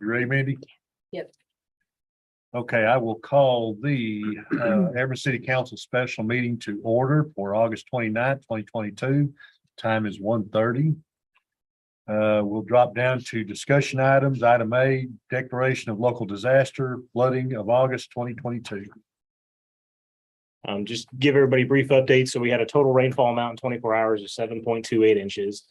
You ready, Mindy? Yep. Okay, I will call the Everman City Council special meeting to order for August 29th, 2022. Time is 1:30. We'll drop down to discussion items. Item A, declaration of local disaster, flooding of August 2022. Just give everybody a brief update. So we had a total rainfall amount in 24 hours of 7.28 inches.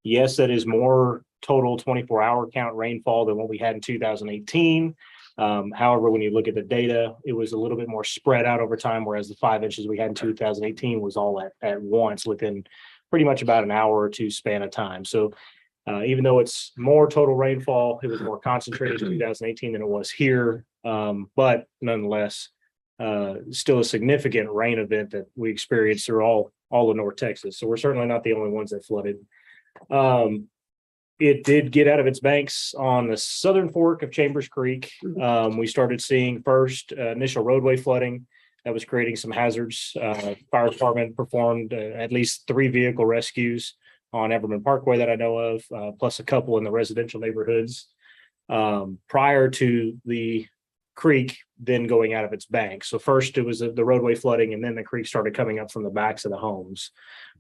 Yes, that is more total 24-hour count rainfall than what we had in 2018. However, when you look at the data, it was a little bit more spread out over time, whereas the 5 inches we had in 2018 was all at once within pretty much about an hour or two span of time. So even though it's more total rainfall, it was more concentrated in 2018 than it was here. But nonetheless, still a significant rain event that we experienced through all of North Texas. So we're certainly not the only ones that flooded. It did get out of its banks on the southern fork of Chambers Creek. We started seeing first initial roadway flooding that was creating some hazards. Fire department performed at least 3 vehicle rescues on Everman Parkway that I know of, plus a couple in the residential neighborhoods prior to the creek then going out of its bank. So first it was the roadway flooding, and then the creek started coming up from the backs of the homes.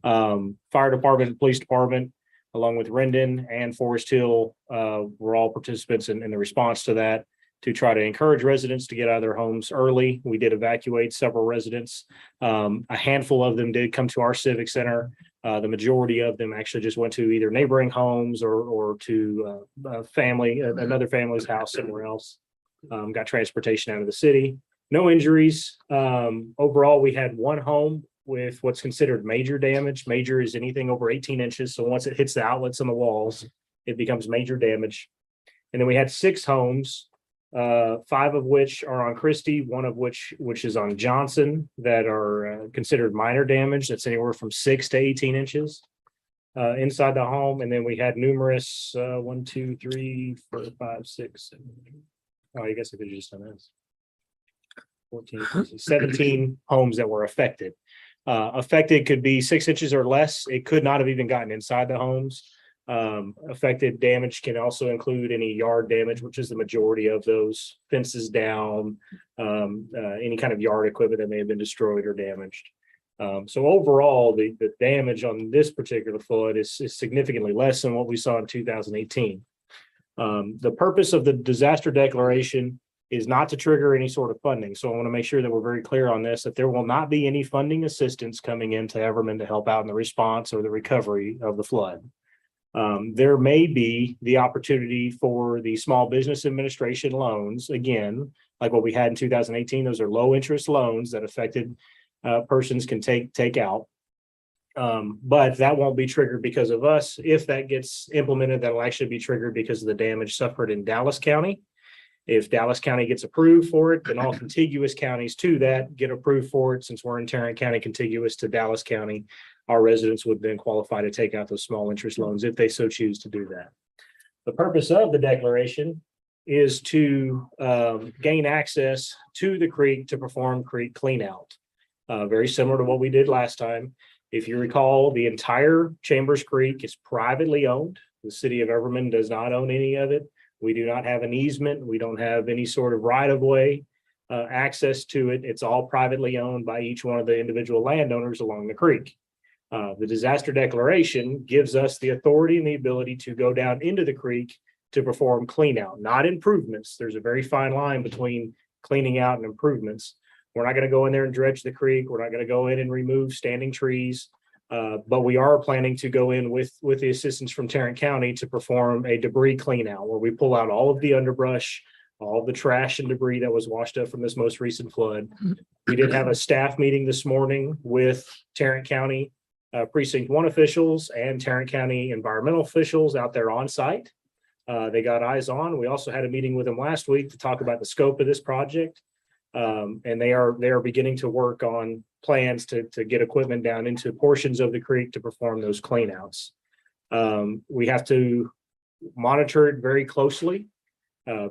Fire department, police department, along with Rendon and Forest Hill, were all participants in the response to that to try to encourage residents to get out of their homes early. We did evacuate several residents. A handful of them did come to our civic center. The majority of them actually just went to either neighboring homes or to another family's house somewhere else. Got transportation out of the city. No injuries. Overall, we had 1 home with what's considered major damage. Major is anything over 18 inches. So once it hits the outlets on the walls, it becomes major damage. And then we had 6 homes, 5 of which are on Christie, 1 of which is on Johnson, that are considered minor damage. That's anywhere from 6 to 18 inches inside the home. And then we had numerous 1, 2, 3, 4, 5, 6, 7, 8. Oh, I guess I could have just done this. 14, 17 homes that were affected. Affected could be 6 inches or less. It could not have even gotten inside the homes. Affected damage can also include any yard damage, which is the majority of those, fences down, any kind of yard equipment that may have been destroyed or damaged. So overall, the damage on this particular flood is significantly less than what we saw in 2018. The purpose of the disaster declaration is not to trigger any sort of funding. So I want to make sure that we're very clear on this, that there will not be any funding assistance coming into Everman to help out in the response or the recovery of the flood. There may be the opportunity for the Small Business Administration loans, again, like what we had in 2018. Those are low interest loans that affected persons can take out. But that won't be triggered because of us. If that gets implemented, that'll actually be triggered because of the damage suffered in Dallas County. If Dallas County gets approved for it, then all contiguous counties to that get approved for it. Since we're in Tarrant County, contiguous to Dallas County, our residents would then qualify to take out those small interest loans if they so choose to do that. The purpose of the declaration is to gain access to the creek to perform creek cleanout. Very similar to what we did last time. If you recall, the entire Chambers Creek is privately owned. The city of Everman does not own any of it. We do not have an easement. We don't have any sort of right-of-way access to it. It's all privately owned by each one of the individual landowners along the creek. The disaster declaration gives us the authority and the ability to go down into the creek to perform cleanout, not improvements. There's a very fine line between cleaning out and improvements. We're not going to go in there and dredge the creek. We're not going to go in and remove standing trees. But we are planning to go in with the assistance from Tarrant County to perform a debris clean out where we pull out all of the underbrush, all of the trash and debris that was washed up from this most recent flood. We did have a staff meeting this morning with Tarrant County Precinct 1 officials and Tarrant County environmental officials out there on site. They got eyes on. We also had a meeting with them last week to talk about the scope of this project. And they are beginning to work on plans to get equipment down into portions of the creek to perform those cleanouts. We have to monitor it very closely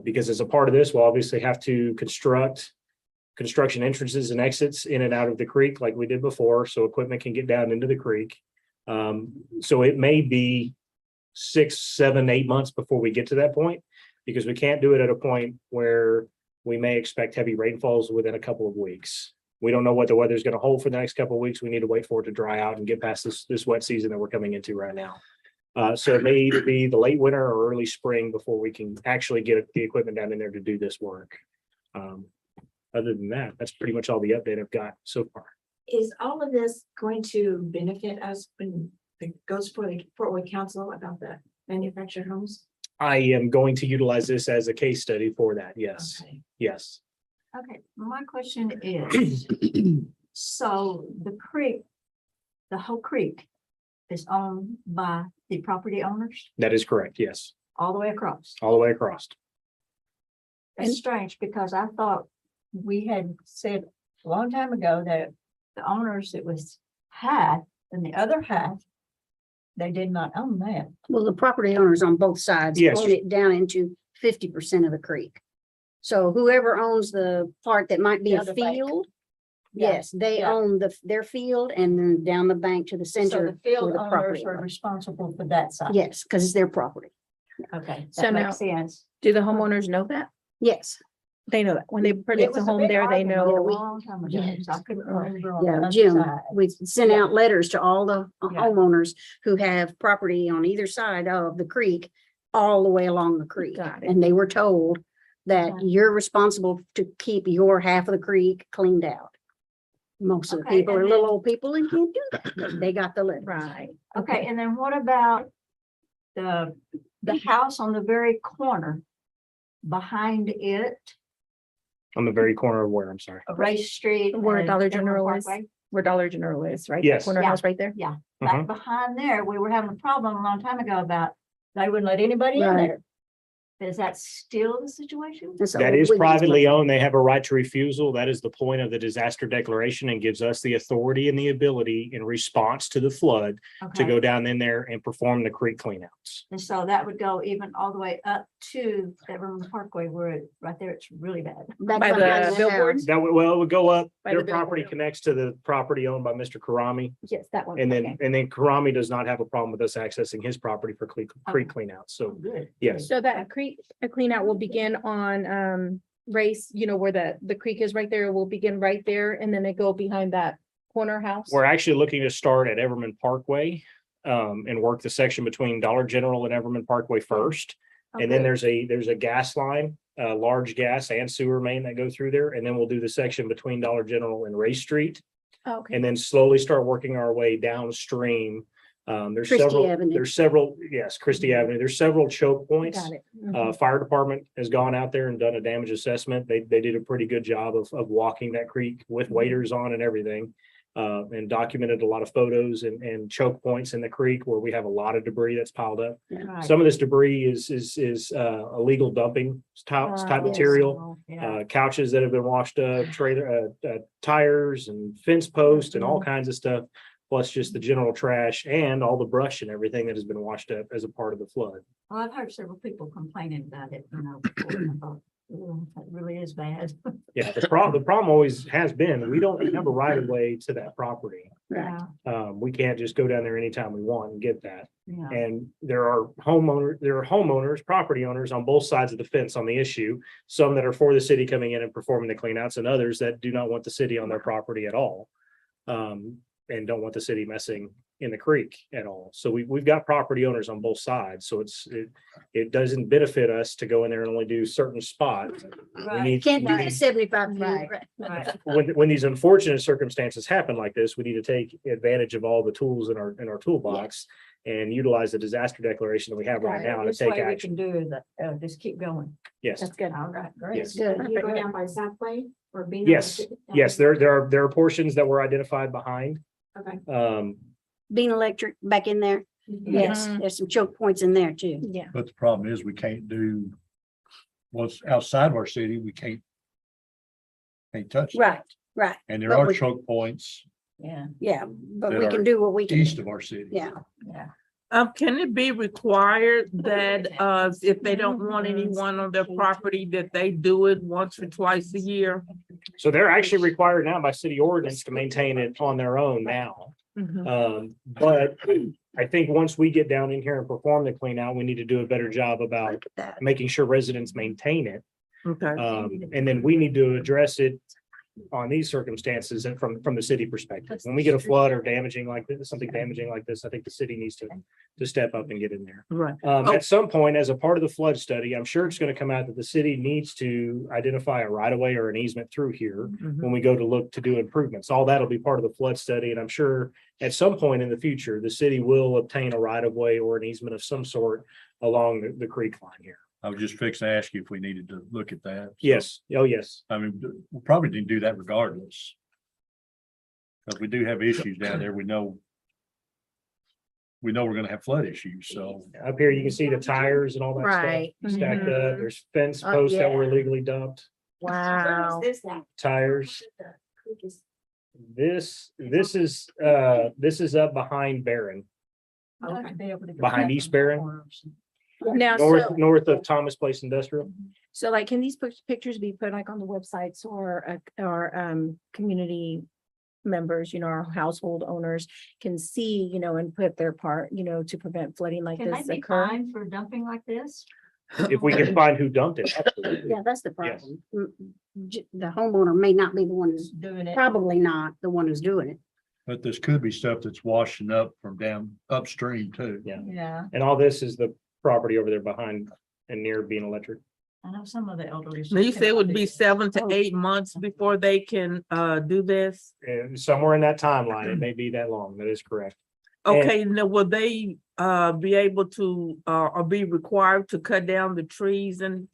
because as a part of this, we'll obviously have to construction entrances and exits in and out of the creek like we did before, so equipment can get down into the creek. So it may be 6, 7, 8 months before we get to that point. because we can't do it at a point where we may expect heavy rainfalls within a couple of weeks. We don't know what the weather's going to hold for the next couple of weeks. We need to wait for it to dry out and get past this wet season that we're coming into right now. So it may either be the late winter or early spring before we can actually get the equipment down in there to do this work. Other than that, that's pretty much all the update I've got so far. Is all of this going to benefit us when it goes for the Fort Wayne Council about the manufactured homes? I am going to utilize this as a case study for that. Yes, Okay. yes. Okay, my question is, so the creek, the whole creek is owned by the property owners That is correct. Yes, all the way across? all the way across. It's strange because I thought we had said a long time ago that the owners it was half and the other half, they did not own that. Well, the property owners on both sides Yes. own it down into 50% of the creek. So whoever owns the part that might be The a other bank. field, Yeah, yes, they yeah. own their field and then down the bank to the So center. the field for the owners property are owner. responsible for that side. Yes, because it's their property. Okay, So that now- makes sense. Do the homeowners know that? Yes, They know that when they It purchase was a a home big there, they argument a know. long time ago, Yes. so I couldn't remember on the yeah, other Jim, side. we sent Yeah. out letters to all the Yeah. homeowners who have property on either side of the creek, all the way along the creek. Got it. And they were told that Okay. you're responsible to keep your half of the creek cleaned out. Most of the Okay, people are and little then- old people and can't do that, but they got the letter. Right. Okay, and then what about the house on the very corner behind it, On the very corner of where, I'm sorry. Race Street? Where and Dollar Everman General is. Parkway? Where Dollar General is, right? That Yes. Corner Yeah. house right there. Yeah, Mhm. back behind there, we were having a problem a long time ago about they wouldn't let anybody in Right. there. Is that still the situation? That's That old is Wiggins privately property. owned. They have a right to refusal. That is the point of the disaster declaration and gives us the authority and the ability in response to the flood to Okay, go down in there and perform the creek cleanouts. and so that would go even all the way up to Everman Parkway where right there, it's really bad. Back By the behind billboards? house. That would, well, it would go up, By their the property billboard. connects to the property owned by Mr. Karami. Yes, that one. And Okay. then Karami does not have a problem with us accessing his property for creek cleanouts. So Good. yes, So that creek, a clean out will begin on Race, where the creek is right there, will begin right there and then they go behind that corner house. we're actually looking to start at Everman Parkway and work the section between Dollar General and Everman Parkway first. Oh, And then good. there's a gas line, large gas and sewer main that go through there. And then we'll do the section between Dollar General and Ray Street. Okay. And then slowly start working our way downstream. There's Christie several, Avenue. yes, Christie Avenue. There's several choke points. Got it. Fire department has gone out there and done a damage assessment. They did a pretty good job of walking that creek with waders on and everything. And documented a lot of photos and choke points in the creek where we have a lot of debris that's piled up. Right. Some of this debris is illegal dumping type Yes. material. Yeah. Couches that have been washed up, trailer, tires and fence posts and all kinds of stuff. Plus just the general trash and all the brush and everything that has been washed up as a part of the flood. Well, I've heard several people complaining about it, before, and I thought, "Ooh, that really is bad." Yeah, the problem always has been, we don't have a right of way to that property. Right. Yeah, We can't just go down there anytime we want and get that. yeah. And there are homeowners, property owners on both sides of the fence on the issue. Some that are for the city coming in and performing the cleanouts and others that do not want the city on their property at all. And don't want the city messing in the creek at all. So we've got property owners on both sides. So it doesn't benefit us to go in there and only do certain spots. We Right. need, Can't do Right. the 75 feet. Right. Right. Right. when these unfortunate circumstances happen like this, we need to take advantage of all the tools in our toolbox and utilize the disaster declaration that we have right now to This take way we action. can do that, just keep going. Yes. That's good. All right, great. Yes. Good. You go down by Southway or being? Yes. Yes, there are portions that were identified behind. Okay. Being electric back in there. Yes, Mhm. there's some choke points in there too. Yeah. But the problem is we can't do what's outside of our city. We can't touch. that. Right, right. And there But are we- choke points Yeah, Yeah, but That we are can do what we can. east do. of our city. Yeah. yeah. Can it be required that if they don't want anyone on their property, that they do it once or twice a year? So they're actually required now by city ordinance to maintain it on their own now. Mhm. But I think once we get down in here and perform the clean out, we need to do a better job about Look at that. making sure residents maintain it. Okay, And then we need to address it on these circumstances and from the city perspective. When we get a flood or damaging like this, something damaging like this, I think the city needs to step up and get in there. right. At some point, as a part of the flood study, I'm sure it's going to come out that the city needs to identify a right of way or an easement through here Mhm. when we go to look to do improvements. All that'll be part of the flood study. And I'm sure at some point in the future, the city will obtain a right of way or an easement of some sort along the creek line here. I was just fixing to ask you if we needed to look at that. So, Yes. Oh, yes. I mean, we probably didn't do that regardless. Because we do have issues down there. We know we're gonna have flood issues, so. Up here, you can see the tires and all that Right. stuff stacked Mhm. up. There's fence Oh, posts that were yeah. illegally dumped, Wow. tires. This is up behind Barron, behind East Barron, Now, north of Thomas Place Industrial. so like, can these pictures be put like on the websites or community members, our household owners can see, and put their part, to prevent flooding like Can they this be occur? fined for dumping like this? If we can find who dumped it, absolutely. Yeah, that's the Yes. problem. The homeowner may not be the one who's, Doing it. probably not the one who's doing it. But this could be stuff that's washing up from down upstream too. Yeah. Yeah, And all this is the property over there behind and near Bean Electric. I know some of the elderly. Now you say it would be 7 to Oh. 8 months before they can do this? And somewhere in that timeline, it may be that long. That is correct. And- Okay, now will they be able to or be required to cut down the trees and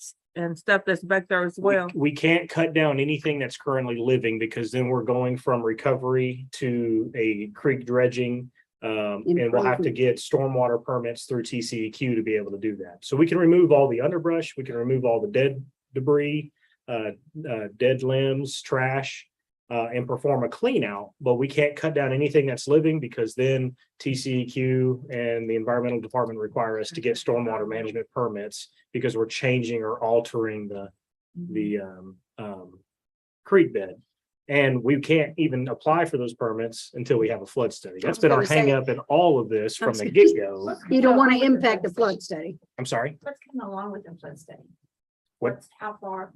stuff that's back there as well? We can't cut down anything that's currently living because then we're going from recovery to a creek dredging. And we'll have to Improvement. get stormwater permits through TCEQ to be able to do that. So we can remove all the underbrush, we can remove all the dead debris, dead limbs, trash, and perform a clean out, but we can't cut down anything that's living because then TCEQ and the environmental department require us to get stormwater management permits because we're changing or altering the creek bed. And we can't even apply for those permits until we have a flood study. That's been our gonna say- hang up in all of this from the get-go. You don't want to impact the flood study. I'm sorry. What's coming along with the flood study? What? How far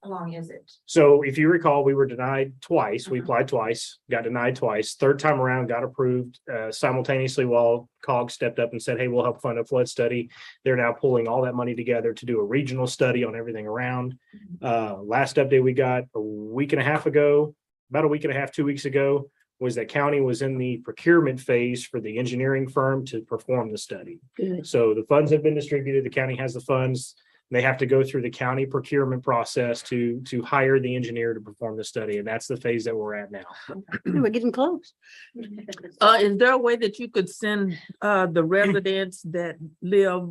along is it? So if you recall, we were denied twice. We applied twice, got denied twice. Third time around, got approved simultaneously while COG stepped up and said, hey, we'll help fund a flood study. They're now pulling all that money together to do a regional study on everything around. Last update we got a week and a half ago, about a week and a half, 2 weeks ago, was that county was in the procurement phase for the engineering firm to perform the study. Good. So the funds have been distributed. The county has the funds. They have to go through the county procurement process to hire the engineer to perform the study. And that's the phase that we're at now. We're getting close. Is there a way that you could send the residents that live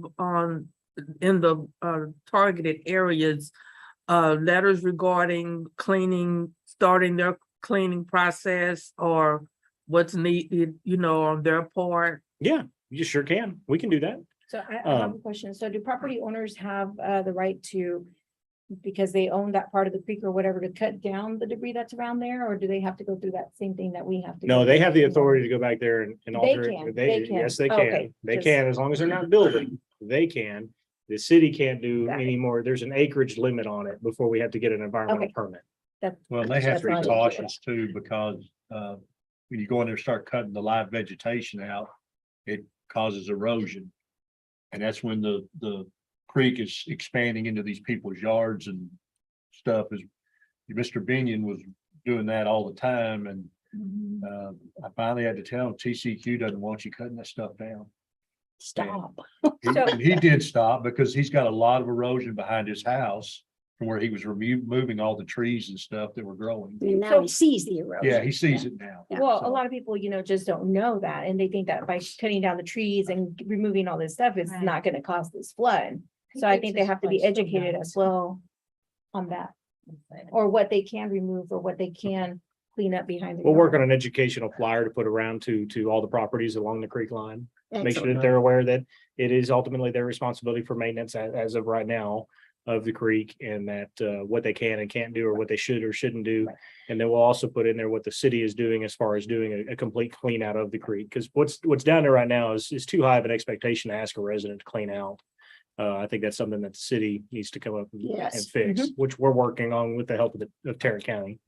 in the targeted areas letters regarding cleaning, starting their cleaning process or what's needed, on their part? Yeah, you sure can. We can do that. So I have a question. So do property owners have the right to, because they own that part of the creek or whatever, to cut down the debris that's around there? Or do they have to go through that same thing that we have to? No, go they through? have the authority to go back there and They alter can, it. they can. Yes, they Okay, can. They just- can, as long as they're not building, they can. The city can't do Got it. any more. There's an acreage limit on it before we have to get an environmental Okay. permit. Well, they have to be That's fine. cautious too, because when you go in there and start cutting the live vegetation out, it causes erosion. And that's when the creek is expanding into these people's yards and stuff. Is Mr. Binion was doing that all the time, and I finally had to tell him TCQ doesn't want you cutting that stuff down. Stop. And he did stop because he's got a lot of erosion behind his house from where he was moving all the trees and stuff that were growing. And now he sees the erosion. Yeah, he sees it now. Yeah. Well, a So- lot of people, just don't know that, and they think that by cutting down the trees and removing all this stuff, it's Right. not gonna cause this flood. So I think they have to be educated as well on that, or what they can remove or what they can clean up behind. their We'll work on yard. an educational flyer to put around to all the properties along the creek line. Make sure Excellent. that they're aware that it is ultimately their responsibility for maintenance as of right now. of the creek and that what they can and can't do or what they should or shouldn't do. And then we'll also put in there what the city is doing as far as doing a complete clean out of the creek. Because what's down there right now is too high of an expectation to ask a resident to clean out. I think that's something that the city needs to come up and Yes. fix, which we're working on with the help of Tarrant County.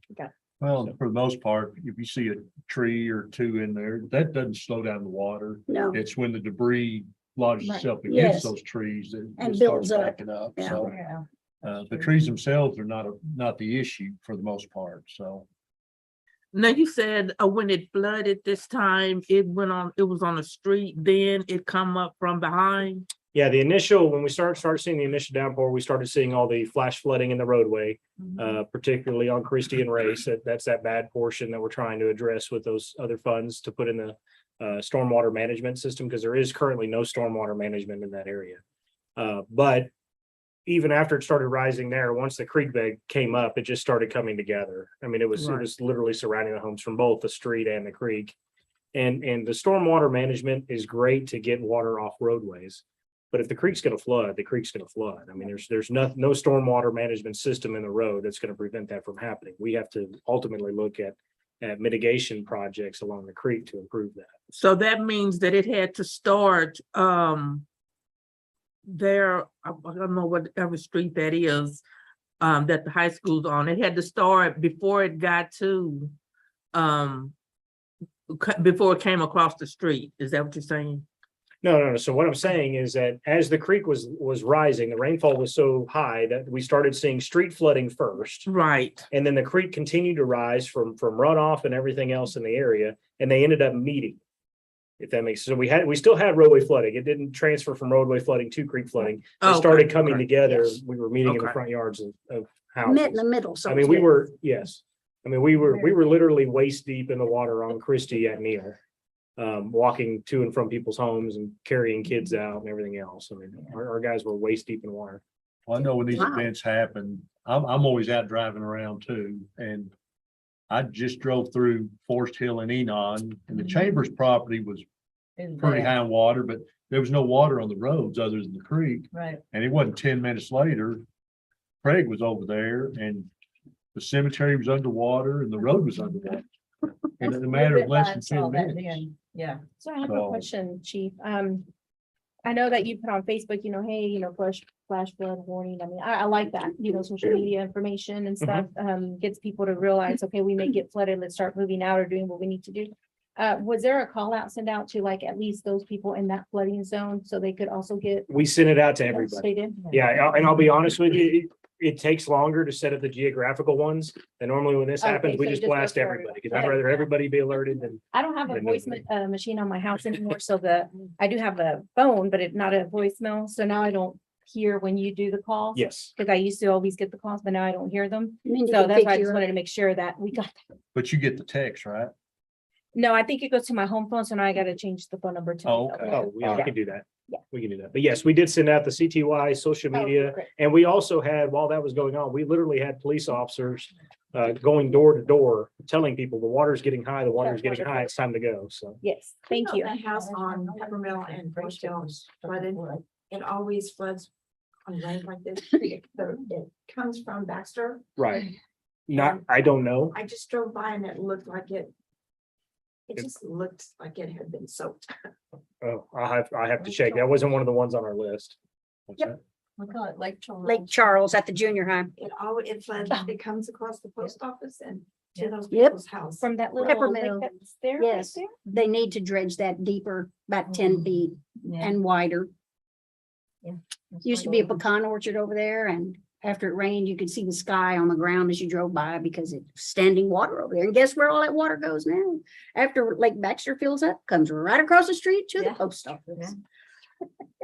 Well, for the most part, if you see a tree or two in there, that doesn't slow down the water. No, It's when the debris lodges Right. itself Yes. against those trees that And it starts builds up. backing up. Yeah. So Yeah. the trees themselves are not the issue for the most part. So Now you said when it flooded this time, it was on the street, then it come up from behind. Yeah, the initial, when we start seeing the initial downpour, we started seeing all the flash flooding in the roadway, particularly on Christie and Race. That's that bad portion that we're trying to address with those other funds to put in the stormwater management system, because there is currently no stormwater management in that area. But even after it started rising there, once the creek bed came up, it just started coming together. I mean, it was literally surrounding the homes from both the street and the creek. And the stormwater management is great to get water off roadways. But if the creek's gonna flood, the creek's gonna flood. I mean, there's no stormwater management system in the road that's gonna prevent that from happening. We have to ultimately look at mitigation projects along the creek to improve that. So that means that it had to start there, I don't know whatever street that is, that the high school's on. It had to start before it got to before it came across the street. Is that what you're saying? No. So what I'm saying is that as the creek was rising, the rainfall was so high that we started seeing street flooding first. Right. And then the creek continued to rise from runoff and everything else in the area, and they ended up meeting. If that makes sense. So we still had roadway flooding. It didn't transfer from roadway flooding to creek flooding. It Okay, started coming okay. together. Yes. We were meeting in the Okay. front yards of met in houses. the middle. So I mean, we were literally waist deep in the water on Christie at Neal. Walking to and from people's homes and carrying kids out and everything else. I mean, our guys were waist deep in water. well, I know when these Wow. events happen, I'm always out driving around too. And I just drove through Forest Hill and Enon, and the Chambers property was pretty high in water, but there was no water on the roads other than the creek. Right. And it wasn't 10 minutes later, Craig was over there and the cemetery was underwater and the road was underwater. And in a matter of less than 10 minutes. Yeah. So I have a So- question, Chief. I know that you put on Facebook, hey, flash flood warning. I mean, I like that, social media information and stuff, gets people to realize, okay, we may get flooded, let's start moving out or doing what we need to do. Was there a call out sent out to like at least those people in that flooding zone so they could also get? We sent it out to everybody. They did? Yeah, and I'll be honest with you, it takes longer to set up the geographical ones. And normally when this Okay, happens, we so it just just blast goes for everybody, because everybody. I'd rather everybody be alerted than. I don't have a Then voice nobody. machine on my house anymore, so I do have a phone, but it's not a voicemail, so now I don't hear when you do the calls. Yes. Because I used to always get the calls, but now I don't hear them. Mindy So can that's pick why I you just up. wanted to make sure that we got, But you get the text, right? no, I think it goes to my home phone, so now I gotta change the phone number to. Oh, my okay. cell phone. Oh, yeah, we can do that. Yeah. We can do that. But yes, we did send out the CTY, social Oh, media. great. And we also had, while that was going on, we literally had police officers going door to door, telling people the water's getting high, the water's getting high, it's time to go. So Yes, thank you. The house on Everman and Forest Hill flooded. It always floods on rain like this. It comes from Baxter. right. I don't know. I just drove by and it looked like it just looked like it had been soaked. Oh, I have to check. That wasn't one of the ones on our list. What's Yep. that? We call it Lake Charles. Lake Charles at the junior high. It floods, it comes across the post office and to those Yep. people's house. From that little Peppermill. lake that's there. right Yes. there? They need to dredge that deeper, about 10 feet Yeah. and wider. That's Used to what be a it was. pecan orchard over there, and after it rained, you could see the sky on the ground as you drove by because it's standing water over there. And guess where all that water goes now? After Lake Baxter fills up, comes right across the street to the Yeah. post office.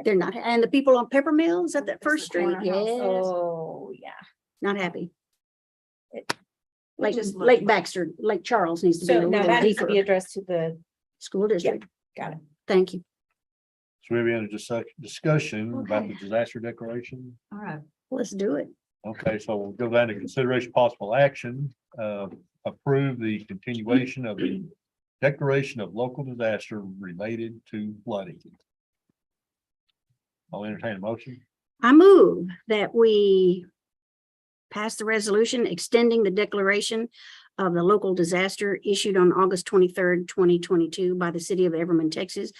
They're not, and the people on Peppermill is at that That's first the street, corner house. yes, Oh, yeah. not happy. It Lake, just looked- Lake Baxter, Lake Charles needs to be a So now little that needs to be deeper. addressed to the, School district. got it. Thank you. So we've been in a discussion about the Okay. disaster declaration. All right. Let's do it. Okay, so we'll go down to consideration possible action, approve the continuation of the declaration of local disaster related to flooding. I'll entertain a motion. I move that we pass the resolution extending the declaration of the local disaster issued on August 23rd, 2022 by the city of Everman, Texas.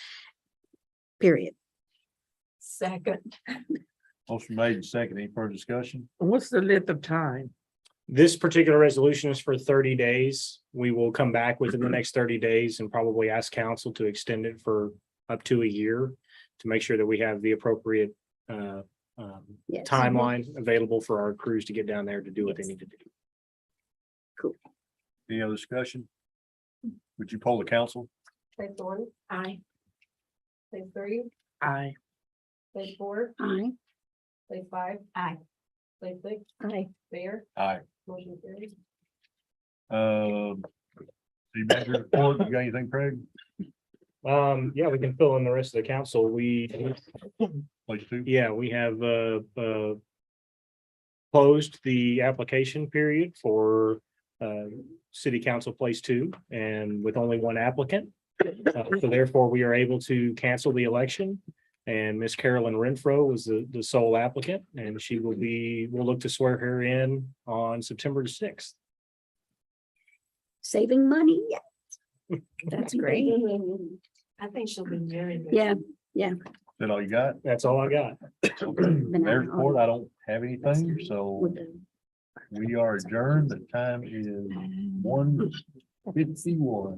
Period. Second. Motion made and second. Any further discussion? What's the length of time? This particular resolution is for 30 days. We will come back within the next 30 days and probably ask council to extend it for up to a year to make sure that we have the appropriate Yes. timeline available for our crews to get down there to do what they need to do. Any other discussion? Would you poll the council? Place one. Aye. Place three, Aye. place four, Aye. place five. Aye. Place six, Aye. Mayor, Aye. motion carries. City manager report, you got anything, Craig? Yeah, we can fill in the rest of the council. Place two? Yeah, we have closed the application period for city council place 2, and with only one applicant. So therefore, we are able to cancel the election. And Miss Carolyn Renfro was the sole applicant, and we'll look to swear her in on September the 6th. Saving money. Yeah. That's great. I think she'll be very good. Yeah. Is that all you got? That's all I got. Mayor's report, I don't have anything, so With the- we are adjourned. The time is 1:51.